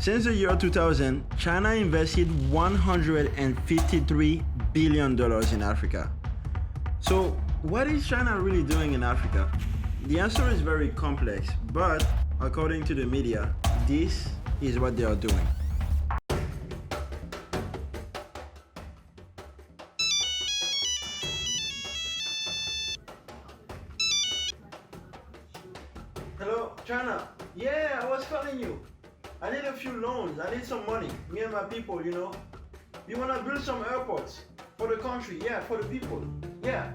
Since the year 2000, China invested $153 billion in Africa. So, what is China really doing in Africa? The answer is very complex, but according to the media, this is what they are doing. Hello, China. Yeah, I was calling you. I need a few loans. I need some money. Me and my people, you know. We want to build some airports for the country. Yeah, for the people. Yeah.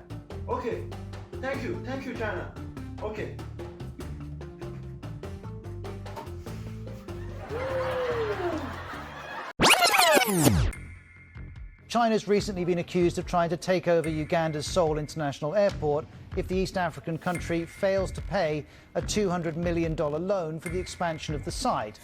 Okay. Thank you. Thank you, China. Okay. China's recently been accused of trying to take over Uganda's Seoul International Airport if the East African country fails to pay a $200 million loan for the expansion of the site.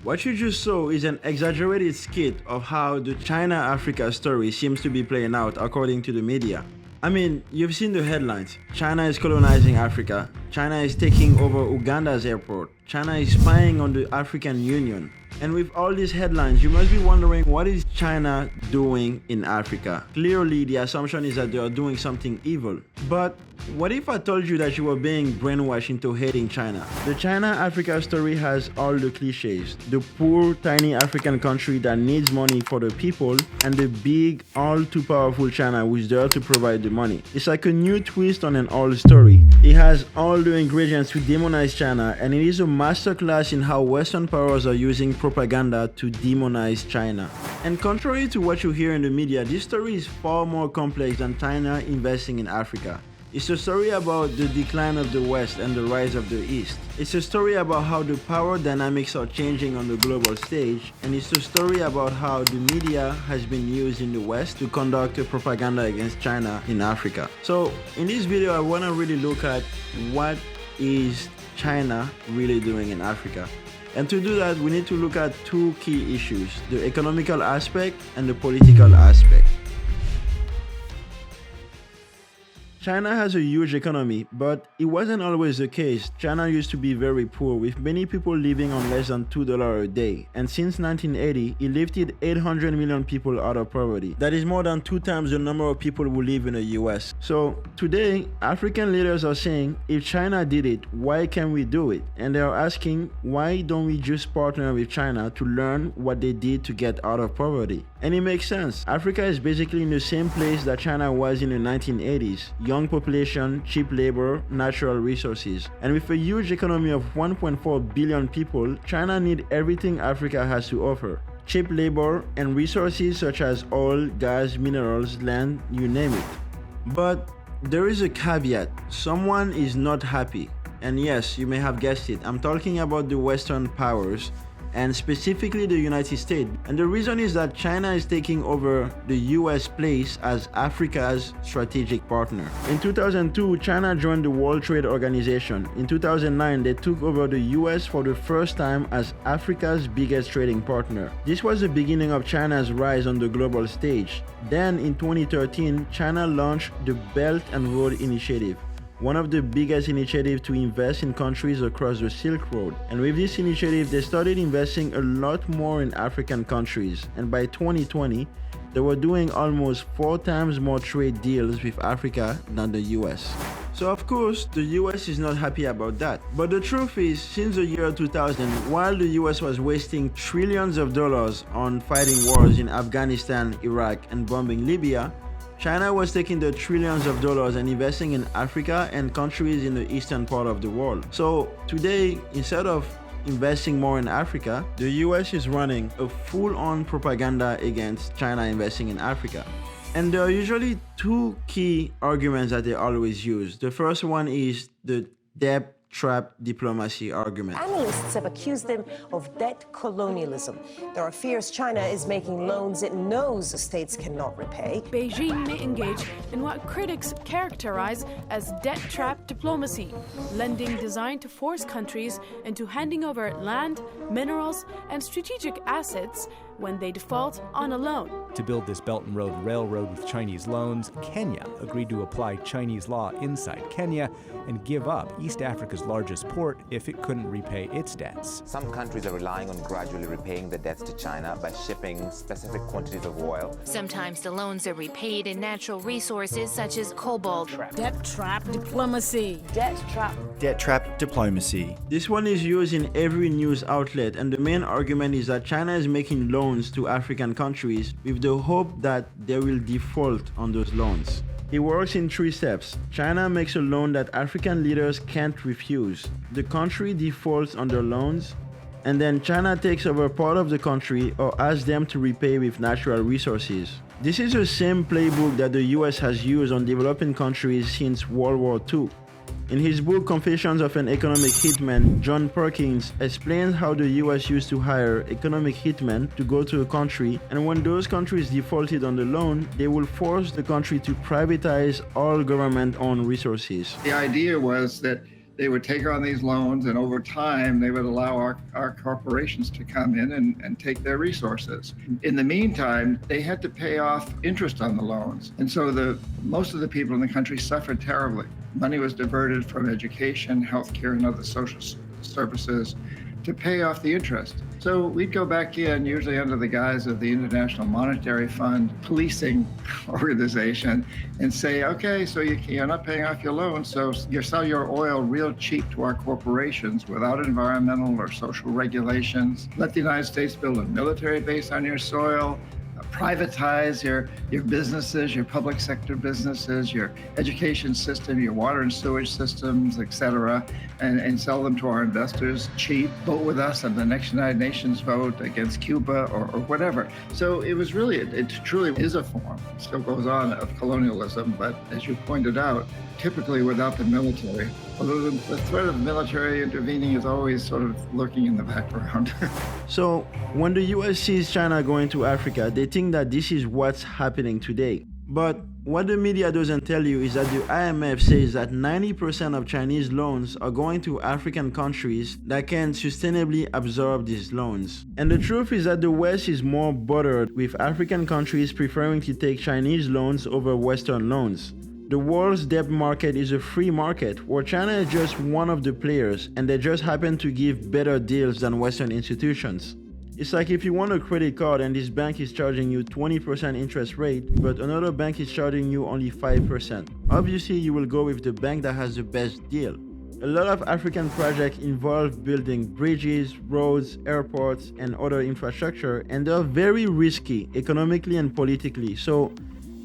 What you just saw is an exaggerated skit of how the China-Africa story seems to be playing out according to the media. I mean, you've seen the headlines. China is colonizing Africa. China is taking over Uganda's airport. China is spying on the African Union. And with all these headlines, you must be wondering, what is China doing in Africa? Clearly, the assumption is that they are doing something evil. But what if I told you that you were being brainwashed into hating China? The China-Africa story has all the cliches. The poor, tiny African country that needs money for the people, and the big, all-too-powerful China who is there to provide the money. It's like a new twist on an old story. It has all the ingredients to demonize China, and it is a masterclass in how Western powers are using propaganda to demonize China. And contrary to what you hear in the media, this story is far more complex than China investing in Africa. It's a story about the decline of the West and the rise of the East. It's a story about how the power dynamics are changing on the global stage, and it's a story about how the media has been used in the West to conduct a propaganda against China in Africa. So in this video, I want to really look at what is China really doing in Africa. And to do that, we need to look at two key issues: the economical aspect and the political aspect. China has a huge economy, but it wasn't always the case. China used to be very poor, with many people living on less than $2 a day. And since 1980, it lifted 800 million people out of poverty. That is more than 2 times the number of people who live in the US. So today, African leaders are saying, if China did it, why can't we do it? And they are asking, why don't we just partner with China to learn what they did to get out of poverty? And it makes sense. Africa is basically in the same place that China was in the 1980s. Young population, cheap labor, natural resources. And with a huge economy of 1.4 billion people, China needs everything Africa has to offer. Cheap labor and resources such as oil, gas, minerals, land, you name it. But there is a caveat. Someone is not happy. And yes, you may have guessed it. I'm talking about the Western powers, and specifically the United States. And the reason is that China is taking over the US place as Africa's strategic partner. In 2002, China joined the World Trade Organization. In 2009, they took over the US for the first time as Africa's biggest trading partner. This was the beginning of China's rise on the global stage. Then in 2013, China launched the Belt and Road Initiative, one of the biggest initiatives to invest in countries across the Silk Road. And with this initiative, they started investing a lot more in African countries. And by 2020, they were doing almost 4 times more trade deals with Africa than the US. So of course, the US is not happy about that. But the truth is, since the year 2000, while the US was wasting trillions of dollars on fighting wars in Afghanistan, Iraq, and bombing Libya, China was taking the trillions of dollars and investing in Africa and countries in the eastern part of the world. So today, instead of investing more in Africa, the US is running a full-on propaganda against China investing in Africa. And there are usually 2 key arguments that they always use. The first one is the debt trap diplomacy argument. Analysts have accused them of debt colonialism. There are fears China is making loans it knows states cannot repay. Beijing may engage in what critics characterize as debt trap diplomacy, lending designed to force countries into handing over land, minerals, and strategic assets when they default on a loan. To build this Belt and Road Railroad with Chinese loans, Kenya agreed to apply Chinese law inside Kenya and give up East Africa's largest port if it couldn't repay its debts. Some countries are relying on gradually repaying the debts to China by shipping specific quantities of oil. Sometimes the loans are repaid in natural resources such as cobalt. Debt trap diplomacy. Debt trap. Debt trap diplomacy. This one is used in every news outlet, and the main argument is that China is making loans to African countries with the hope that they will default on those loans. It works in 3 steps. China makes a loan that African leaders can't refuse. The country defaults on their loans, and then China takes over part of the country or asks them to repay with natural resources. This is the same playbook that the US has used on developing countries since World War II. In his book Confessions of an Economic Hitman, John Perkins explains how the US used to hire economic hitmen to go to a country, and when those countries defaulted on the loan, they would force the country to privatize all government-owned resources. The idea was that they would take on these loans, and over time they would allow our corporations to come in and take their resources. In the meantime, they had to pay off interest on the loans. And so most of the people in the country suffered terribly. Money was diverted from education, healthcare, and other social services to pay off the interest. So we'd go back in, usually under the guise of the International Monetary Fund policing organization, and say, okay, so you're not paying off your loans, so you sell your oil real cheap to our corporations without environmental or social regulations. Let the United States build a military base on your soil. Privatize your businesses, your public sector businesses, your education system, your water and sewage systems, etc., and sell them to our investors cheap. Vote with us on the next United Nations vote against Cuba or whatever. So it was really, it truly is a form, it still goes on, of colonialism, but as you pointed out, typically without the military. Although the threat of military intervening is always sort of lurking in the background. So, when the US sees China going to Africa, they think that this is what's happening today. But what the media doesn't tell you is that the IMF says that 90% of Chinese loans are going to African countries that can sustainably absorb these loans. And the truth is that the West is more bothered with African countries preferring to take Chinese loans over Western loans. The world's debt market is a free market where China is just one of the players, and they just happen to give better deals than Western institutions. It's like if you want a credit card and this bank is charging you 20% interest rate, but another bank is charging you only 5%. Obviously, you will go with the bank that has the best deal. A lot of African projects involve building bridges, roads, airports, and other infrastructure, and they're very risky economically and politically. So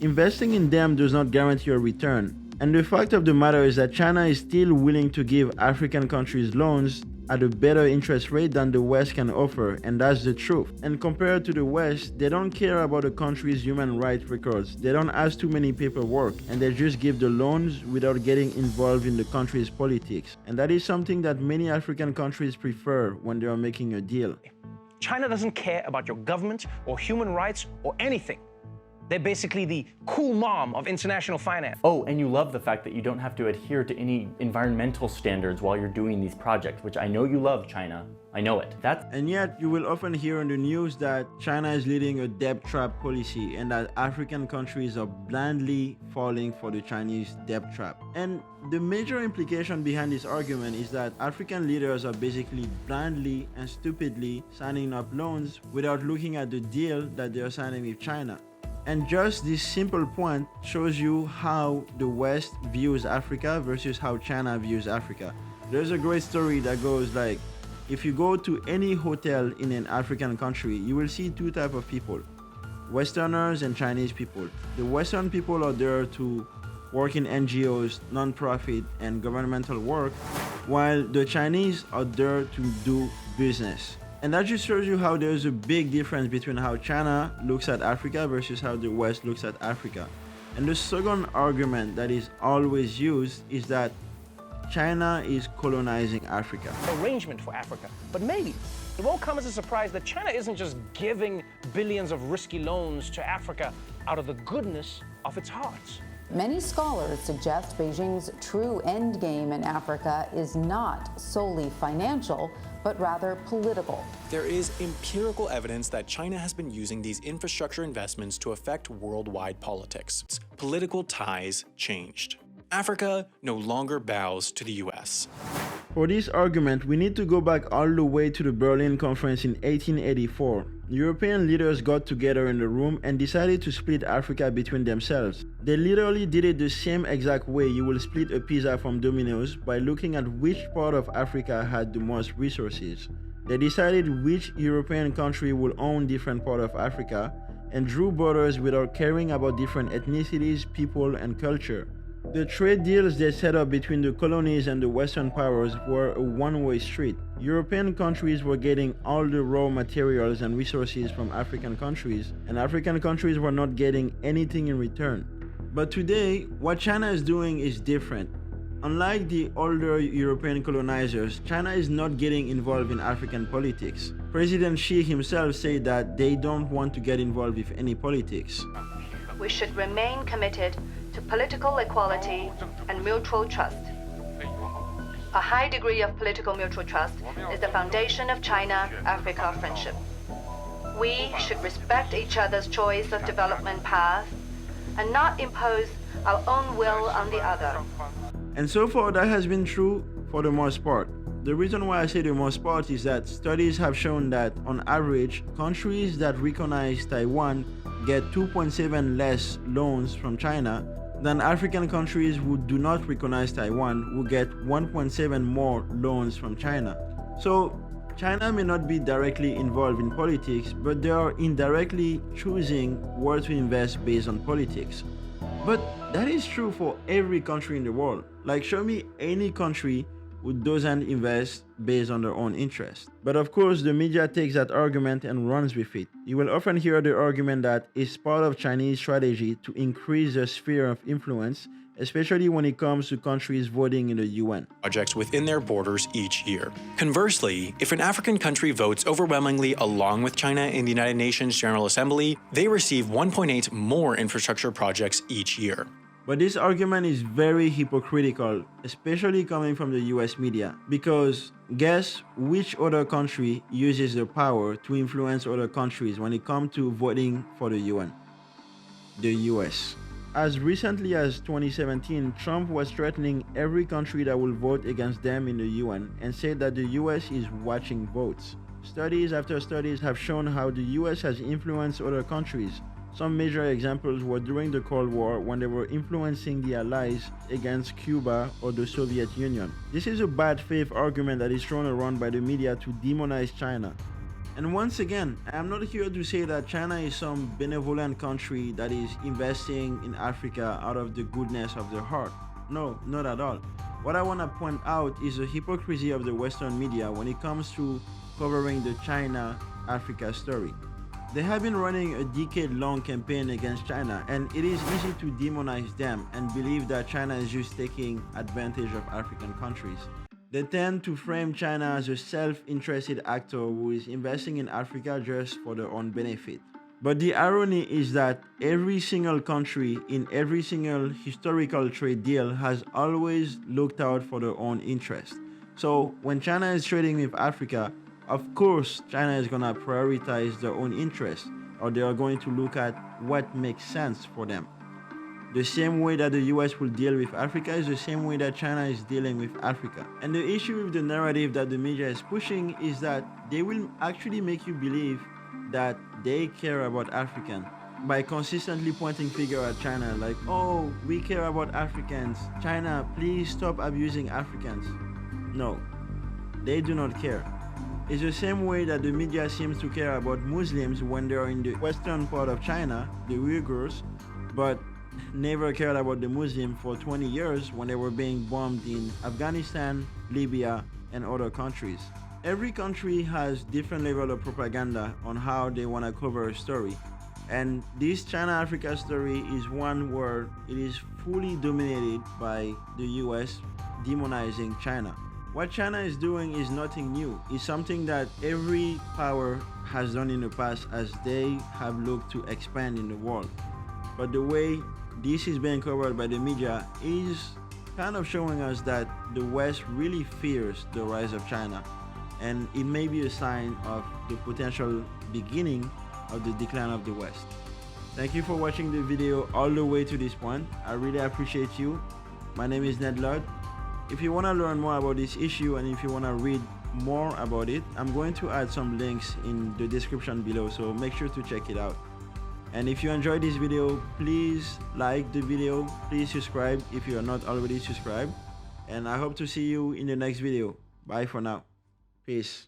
investing in them does not guarantee a return. And the fact of the matter is that China is still willing to give African countries loans at a better interest rate than the West can offer, and that's the truth. And compared to the West, they don't care about a country's human rights records. They don't ask too many paperwork, and they just give the loans without getting involved in the country's politics. And that is something that many African countries prefer when they are making a deal. China doesn't care about your government or human rights or anything. They're basically the cool mom of international finance. Oh, and you love the fact that you don't have to adhere to any environmental standards while you're doing these projects, which I know you love, China. I know it. And yet, you will often hear in the news that China is leading a debt trap policy and that African countries are blindly falling for the Chinese debt trap. And the major implication behind this argument is that African leaders are basically blindly and stupidly signing up loans without looking at the deal that they are signing with China. And just this simple point shows you how the West views Africa versus how China views Africa. There's a great story that goes like, if you go to any hotel in an African country, you will see 2 types of people, Westerners and Chinese people. The Western people are there to work in NGOs, non-profit, and governmental work, while the Chinese are there to do business. And that just shows you how there's a big difference between how China looks at Africa versus how the West looks at Africa. And the second argument that is always used is that China is colonizing Africa. Arrangement for Africa. But maybe it won't come as a surprise that China isn't just giving billions of risky loans to Africa out of the goodness of its heart. Many scholars suggest Beijing's true endgame in Africa is not solely financial, but rather political. There is empirical evidence that China has been using these infrastructure investments to affect worldwide politics. Political ties changed. Africa no longer bows to the US. For this argument, we need to go back all the way to the Berlin Conference in 1884. European leaders got together in the room and decided to split Africa between themselves. They literally did it the same exact way you will split a pizza from Domino's, by looking at which part of Africa had the most resources. They decided which European country would own different part of Africa and drew borders without caring about different ethnicities, people, and culture. The trade deals they set up between the colonies and the Western powers were a one-way street. European countries were getting all the raw materials and resources from African countries, and African countries were not getting anything in return. But today, what China is doing is different. Unlike the older European colonizers, China is not getting involved in African politics. President Xi himself said that they don't want to get involved with any politics. We should remain committed to political equality and mutual trust. A high degree of political mutual trust is the foundation of China-Africa friendship. We should respect each other's choice of development path and not impose our own will on the other. And so far, that has been true for the most part. The reason why I say the most part is that studies have shown that, on average, countries that recognize Taiwan get 2.7 less loans from China than African countries who do not recognize Taiwan, who get 1.7 more loans from China. So China may not be directly involved in politics, but they are indirectly choosing where to invest based on politics. But that is true for every country in the world. Like, show me any country who doesn't invest based on their own interest. But of course, the media takes that argument and runs with it. You will often hear the argument that it's part of Chinese strategy to increase their sphere of influence, especially when it comes to countries voting in the UN. Projects within their borders each year. Conversely, if an African country votes overwhelmingly along with China in the United Nations General Assembly, they receive 1.8 more infrastructure projects each year. But this argument is very hypocritical, especially coming from the US media, because guess which other country uses their power to influence other countries when it comes to voting for the UN? The US. As recently as 2017, Trump was threatening every country that will vote against them in the UN and said that the US is watching votes. Studies after studies have shown how the US has influenced other countries. Some major examples were during the Cold War, when they were influencing the Allies against Cuba or the Soviet Union. This is a bad faith argument that is thrown around by the media to demonize China. And once again, I am not here to say that China is some benevolent country that is investing in Africa out of the goodness of their heart. No, not at all. What I want to point out is the hypocrisy of the Western media when it comes to covering the China-Africa story. They have been running a decade-long campaign against China, and it is easy to demonize them and believe that China is just taking advantage of African countries. They tend to frame China as a self-interested actor who is investing in Africa just for their own benefit. But the irony is that every single country in every single historical trade deal has always looked out for their own interest. So when China is trading with Africa, of course, China is going to prioritize their own interests, or they are going to look at what makes sense for them. The same way that the US will deal with Africa is the same way that China is dealing with Africa. And the issue with the narrative that the media is pushing is that they will actually make you believe that they care about African by consistently pointing finger at China like, oh, we care about Africans. China, please stop abusing Africans. No, they do not care. It's the same way that the media seems to care about Muslims when they are in the western part of China, the Uyghurs, but never cared about the Muslims for 20 years when they were being bombed in Afghanistan, Libya, and other countries. Every country has different level of propaganda on how they want to cover a story. And this China-Africa story is one where it is fully dominated by the US demonizing China. What China is doing is nothing new. It's something that every power has done in the past as they have looked to expand in the world. But the way this is being covered by the media is kind of showing us that the West really fears the rise of China, and it may be a sign of the potential beginning of the decline of the West. Thank you for watching the video all the way to this point. I really appreciate you. My name is Ned Ludd. If you want to learn more about this issue and if you want to read more about it, I'm going to add some links in the description below, so make sure to check it out. And if you enjoyed this video, please like the video, please subscribe if you are not already subscribed, and I hope to see you in the next video. Bye for now. Peace.